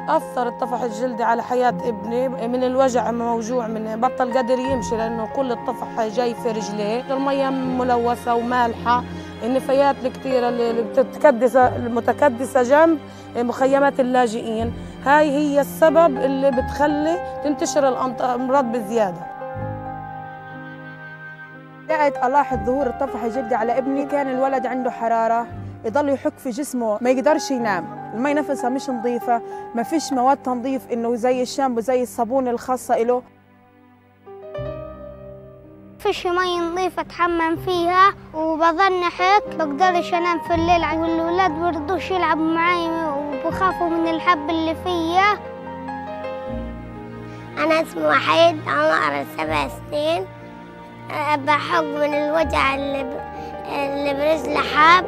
أثر الطفح الجلدي على حياة ابني، من الوجع موجوع، من بطل قادر يمشي لأنه كل الطفح جاي في رجليه، المية ملوثة ومالحة، النفايات الكثيرة اللي المتكدسة جنب مخيمات اللاجئين، هاي هي السبب اللي بتخلي تنتشر الأمراض بزيادة. بدأت ألاحظ ظهور الطفح الجلدي على ابني، كان الولد عنده حرارة، يضل يحك في جسمه، ما يقدرش ينام، المي نفسها مش نظيفة، ما فيش مواد تنظيف إنه زي الشامبو زي الصابون الخاصة إله. فيش مي نظيفة أتحمم فيها وبظل نحك، بقدرش أنام في الليل، والولاد برضوش يلعبوا معي وبخافوا من الحب اللي فيا. أنا اسمي وحيد، عمري 7 سنين، بحق من الوجع اللي برجلي حاب.